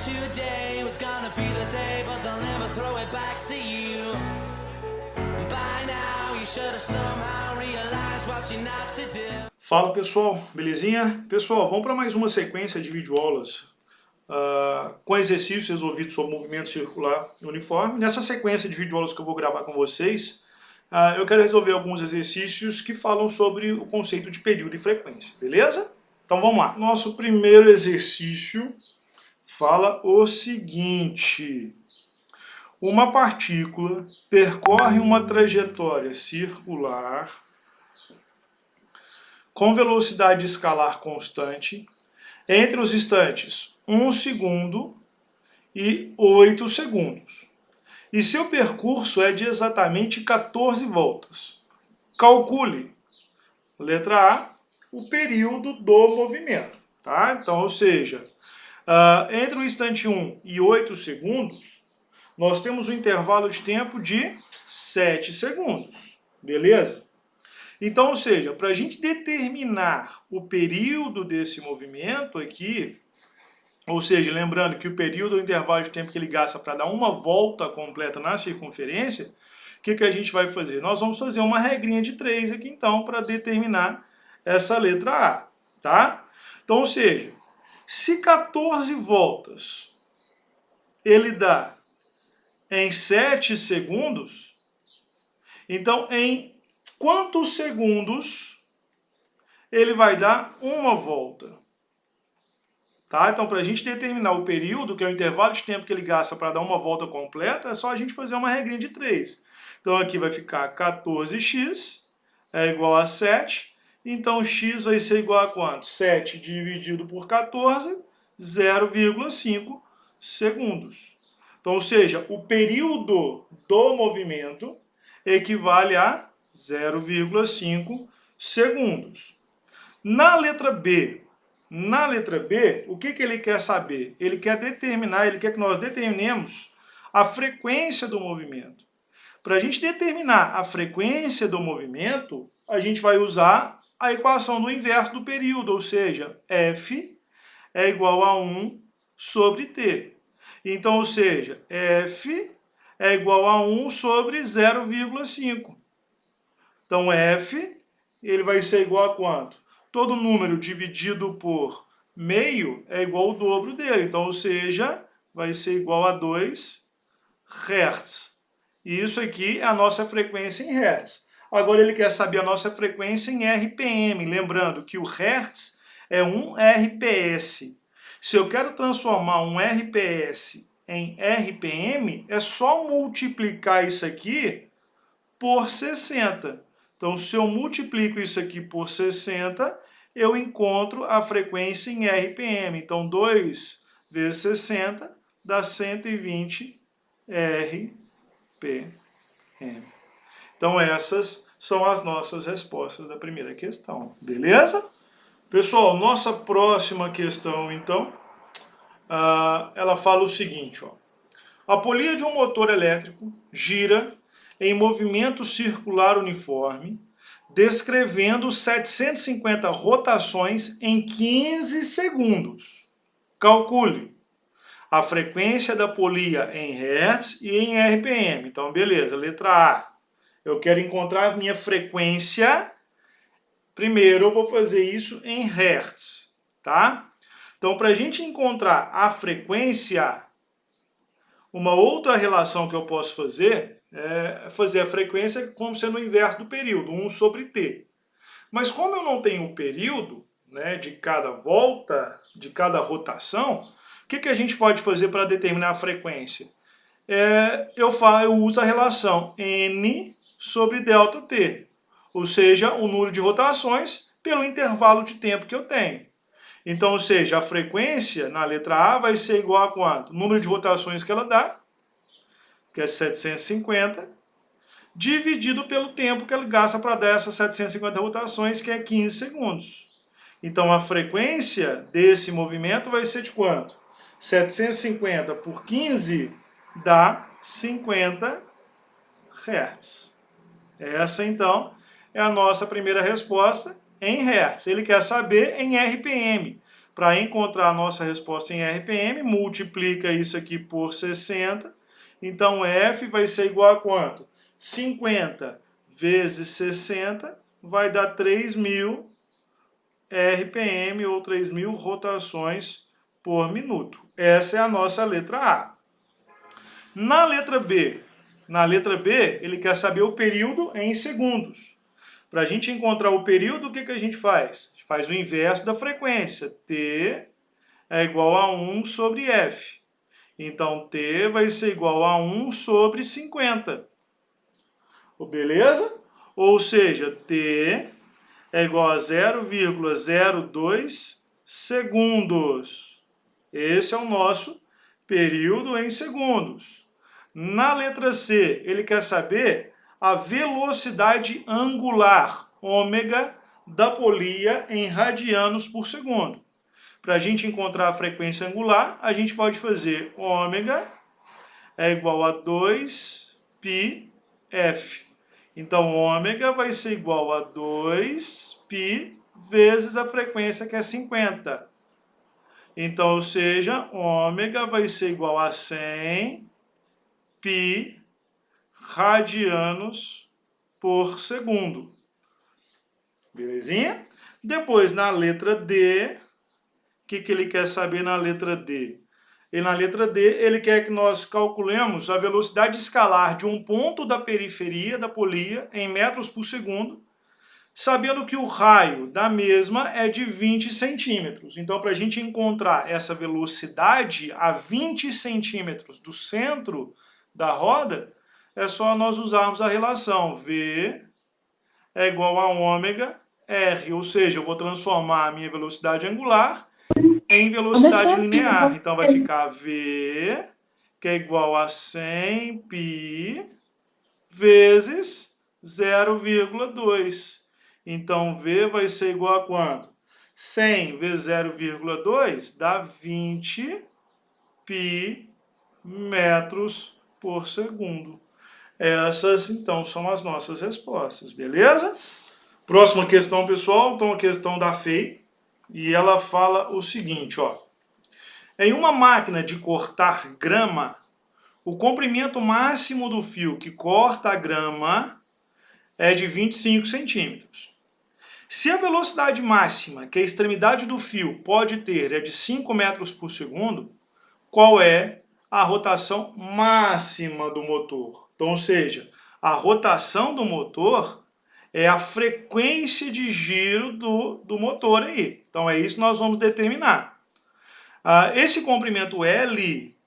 today was gonna be the day, but they'll never throw it back to you. By now you should have somehow realized what you're not to do. Fala pessoal, belezinha? Pessoal, vamos para mais uma sequência de videoaulas com exercícios resolvidos sobre movimento circular uniforme. Nessa sequência de videoaulas que eu vou gravar com vocês, eu quero resolver alguns exercícios que falam sobre o conceito de período e frequência, beleza? Então vamos lá. Nosso primeiro exercício fala o seguinte: uma partícula percorre uma trajetória circular com velocidade escalar constante entre os instantes 1 segundo e 8 segundos. E seu percurso é de exatamente 14 voltas. Calcule, letra A, o período do movimento. Tá? Então, ou seja, entre o instante 1 e 8 segundos, nós temos um intervalo de tempo de 7 segundos. Beleza? Então, ou seja, para a gente determinar o período desse movimento aqui, ou seja, lembrando que o período é o intervalo de tempo que ele gasta para dar uma volta completa na circunferência, o que a gente vai fazer? Nós vamos fazer uma regrinha de 3 aqui, então, para determinar essa letra A, tá? Então, ou seja, se 14 voltas ele dá em 7 segundos, então em quantos segundos ele vai dar uma volta? Tá? Então, para a gente determinar o período, que é o intervalo de tempo que ele gasta para dar uma volta completa, é só a gente fazer uma regrinha de 3. Então, aqui vai ficar 14x é igual a 7. Então, x vai ser igual a quanto? 7 dividido por 14, 0,5 segundos. Então, ou seja, o período do movimento equivale a 0,5 segundos. Na letra B, o que ele quer saber? Ele quer que nós determinemos a frequência do movimento. Para a gente determinar a frequência do movimento, a gente vai usar a equação do inverso do período, ou seja, F é igual a 1 sobre T. Então, ou seja, F é igual a 1 sobre 0,5. Então, F ele vai ser igual a quanto? Todo número dividido por meio é igual ao dobro dele. Então, ou seja, vai ser igual a 2 Hz. E isso aqui é a nossa frequência em Hz. Agora ele quer saber a nossa frequência em RPM. Lembrando que o Hz é 1 RPS. Se eu quero transformar um RPS em RPM, é só multiplicar isso aqui por 60. Então, se eu multiplico isso aqui por 60, eu encontro a frequência em RPM. Então, 2 vezes 60 dá 120 RPM. Então, essas são as nossas respostas da primeira questão. Beleza? Pessoal, nossa próxima questão, então, ela fala o seguinte, ó. A polia de um motor elétrico gira em movimento circular uniforme, descrevendo 750 rotações em 15 segundos. Calcule a frequência da polia em Hz e em RPM. Então, beleza, letra A. Eu quero encontrar a minha frequência. Primeiro, eu vou fazer isso em Hz, tá? Então, para a gente encontrar a frequência, uma outra relação que eu posso fazer é fazer a frequência como sendo o inverso do período, 1 sobre T. Mas como eu não tenho o período, né, de cada volta, de cada rotação, o que a gente pode fazer para determinar a frequência? Eu uso a relação N sobre ΔT, ou seja, o número de rotações pelo intervalo de tempo que eu tenho. Então, ou seja, a frequência na letra A vai ser igual a quanto? O número de rotações que ela dá, que é 750, dividido pelo tempo que ela gasta para dar essas 750 rotações, que é 15 segundos. Então, a frequência desse movimento vai ser de quanto? 750 por 15 dá 50 Hz. Essa, então, é a nossa primeira resposta em Hz. Ele quer saber em RPM. para encontrar a nossa resposta em RPM, multiplica isso aqui por 60. Então, F vai ser igual a quanto? 50 vezes 60 vai dar 3.000 RPM, ou 3.000 rotações por minuto. Essa é a nossa letra A. Na letra B, ele quer saber o período em segundos. Para a gente encontrar o período, o que a gente faz? A gente faz o inverso da frequência. T é igual a 1 sobre F. Então, T vai ser igual a 1 sobre 50. Beleza? Ou seja, T é igual a 0,02 segundos. Esse é o nosso período em segundos. Na letra C, ele quer saber a velocidade angular, ômega, da polia em radianos por segundo. Para a gente encontrar a frequência angular, a gente pode fazer ômega é igual a 2πf. Então, ômega vai ser igual a 2π vezes a frequência, que é 50. Então, ou seja, ômega vai ser igual a 100π radianos por segundo. Belezinha? Depois, na letra D, o que ele quer saber na letra D? E na letra D, ele quer que nós calculemos a velocidade escalar de um ponto da periferia da polia em metros por segundo, sabendo que o raio da mesma é de 20 centímetros. Então, para a gente encontrar essa velocidade a 20 centímetros do centro da roda, é só nós usarmos a relação V é igual a ômega R, ou seja, eu vou transformar a minha velocidade angular em velocidade linear. Então vai ficar V, que é igual a 100π vezes 0,2. Então V vai ser igual a quanto? 100 vezes 0,2 dá 20π metros por segundo. Essas, então, são as nossas respostas, beleza? Próxima questão, pessoal, então a questão da FEI, e ela fala o seguinte, ó. Em uma máquina de cortar grama, o comprimento máximo do fio que corta a grama é de 25 centímetros. Se a velocidade máxima que a extremidade do fio pode ter é de 5 metros por segundo, qual é a rotação máxima do motor? Então, ou seja, a rotação do motor é a frequência de giro do motor aí. Então, é isso que nós vamos determinar. Esse comprimento L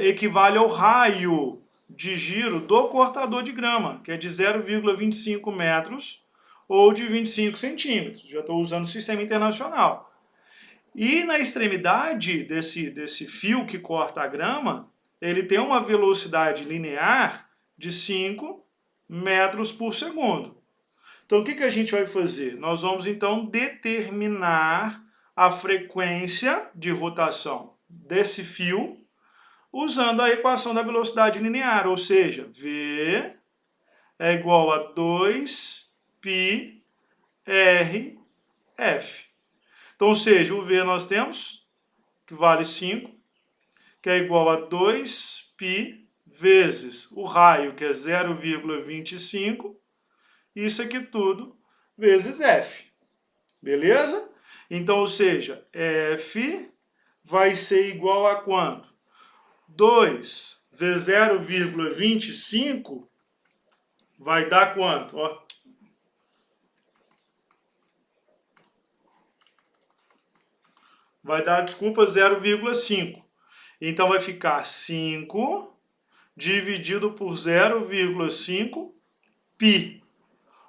equivale ao raio de giro do cortador de grama, que é de 0,25 metros ou de 25 centímetros. Já estou usando o sistema internacional. E na extremidade desse fio que corta a grama, ele tem uma velocidade linear de 5 metros por segundo. Então, o que a gente vai fazer? Nós vamos, então, determinar a frequência de rotação desse fio usando a equação da velocidade linear, ou seja, V é igual a 2πrf. Então, ou seja, o V nós temos, que vale 5, que é igual a 2π vezes o raio, que é 0,25, isso aqui tudo vezes F. Beleza? Então, ou seja, F vai ser igual a quanto? 2 vezes 0,25 vai dar quanto? Ó. Vai dar, desculpa, 0,5. Então vai ficar 5 dividido por 0,5 π.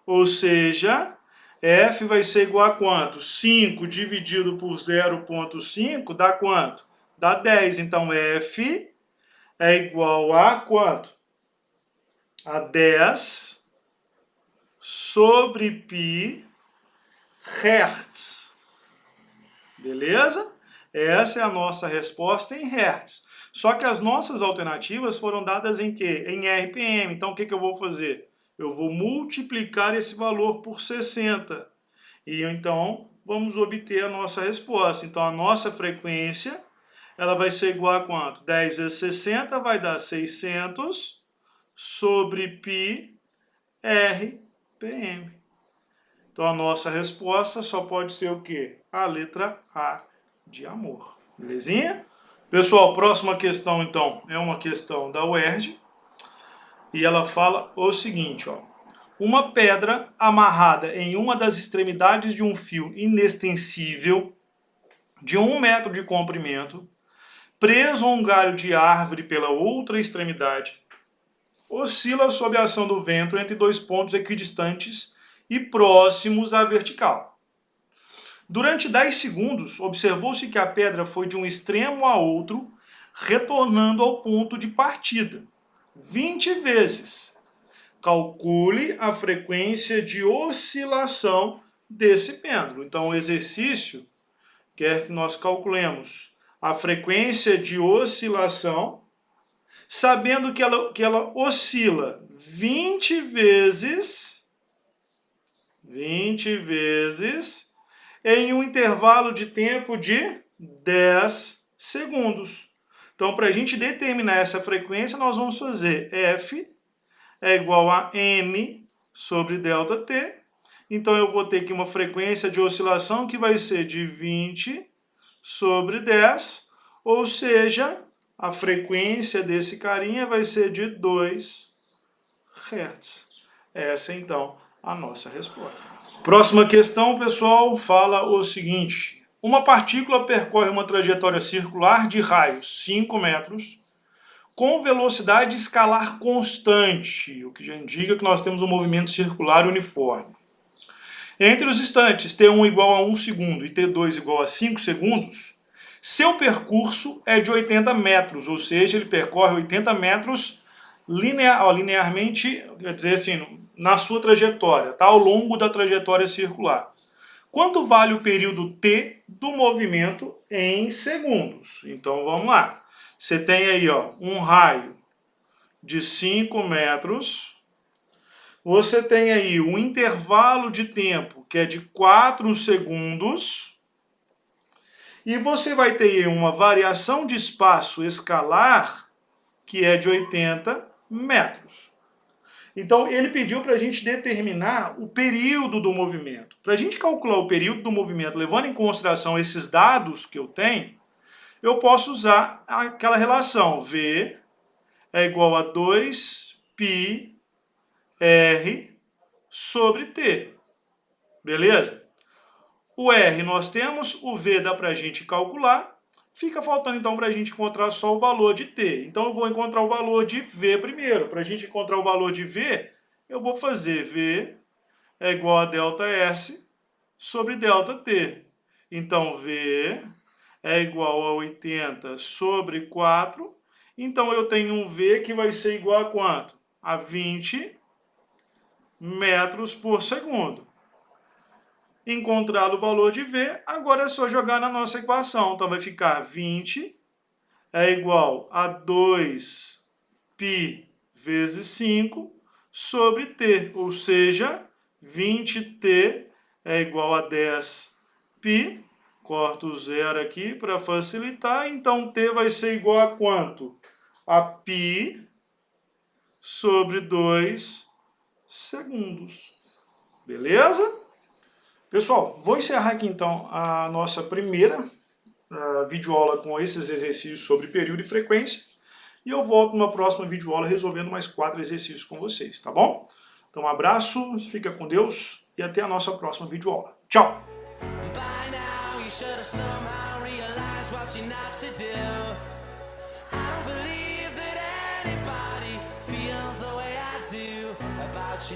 Ou seja, F vai ser igual a quanto? 5 dividido por 0,5 dá quanto? Dá 10. Então F é igual a quanto? A 10 sobre π Hertz. Beleza? Essa é a nossa resposta em Hertz. Só que as nossas alternativas foram dadas em quê? Em RPM. Então, o que eu vou fazer? Eu vou multiplicar esse valor por 60. E então, vamos obter a nossa resposta. Então, a nossa frequência, ela vai ser igual a quanto? 10 vezes 60 vai dar 600 sobre π RPM. Então, a nossa resposta só pode ser o quê? A letra A de amor. Belezinha? Pessoal, próxima questão, então, é uma questão da UERJ. E ela fala o seguinte, ó. Uma pedra amarrada em uma das extremidades de um fio inextensível de 1 metro de comprimento, preso a um galho de árvore pela outra extremidade, oscila sob a ação do vento entre 2 pontos equidistantes e próximos à vertical. Durante 10 segundos, observou-se que a pedra foi de um extremo a outro, retornando ao ponto de partida 20 vezes. Calcule a frequência de oscilação desse pêndulo. Então, o exercício quer que nós calculemos a frequência de oscilação, sabendo que ela oscila 20 vezes em um intervalo de tempo de 10 segundos. Então, para a gente determinar essa frequência, nós vamos fazer F é igual a N sobre ΔT. Então, eu vou ter aqui uma frequência de oscilação que vai ser de 20 sobre 10, ou seja, a frequência desse carinha vai ser de 2 Hz. Essa, então, a nossa resposta. Próxima questão, pessoal, fala o seguinte. Uma partícula percorre uma trajetória circular de raio 5 metros com velocidade escalar constante, o que já indica que nós temos um movimento circular uniforme. Entre os instantes T1 igual a 1 segundo e T2 igual a 5 segundos, seu percurso é de 80 metros, ou seja, ele percorre 80 metros linearmente, quer dizer assim, na sua trajetória, tá? Ao longo da trajetória circular. Quanto vale o período T do movimento em segundos? Então vamos lá. Você tem aí, ó, um raio de 5 metros. Você tem aí um intervalo de tempo que é de 4 segundos. E você vai ter uma variação de espaço escalar que é de 80 metros. Então, ele pediu para a gente determinar o período do movimento. Para a gente calcular o período do movimento, levando em consideração esses dados que eu tenho, eu posso usar aquela relação. V é igual a 2πr sobre T. Beleza? O R nós temos, o V dá para a gente calcular. Fica faltando, então, para a gente encontrar só o valor de T. Então, eu vou encontrar o valor de V primeiro. Para a gente encontrar o valor de V, eu vou fazer V é igual a ΔS sobre ΔT. Então, V é igual a 80 sobre 4. Então, eu tenho um V que vai ser igual a quanto? A 20 metros por segundo. Encontrado o valor de V, agora é só jogar na nossa equação. Então, vai ficar 20 é igual a 2π vezes 5 sobre T. Ou seja, 20T é igual a 10π. Corto o zero aqui para facilitar. Então, T vai ser igual a quanto? A π sobre 2 segundos. Beleza? Pessoal, vou encerrar aqui então a nossa primeira videoaula com esses exercícios sobre período e frequência. E eu volto numa próxima videoaula resolvendo mais 4 exercícios com vocês, tá bom? Então um abraço, fica com Deus e até a nossa próxima videoaula. Tchau!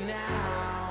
Now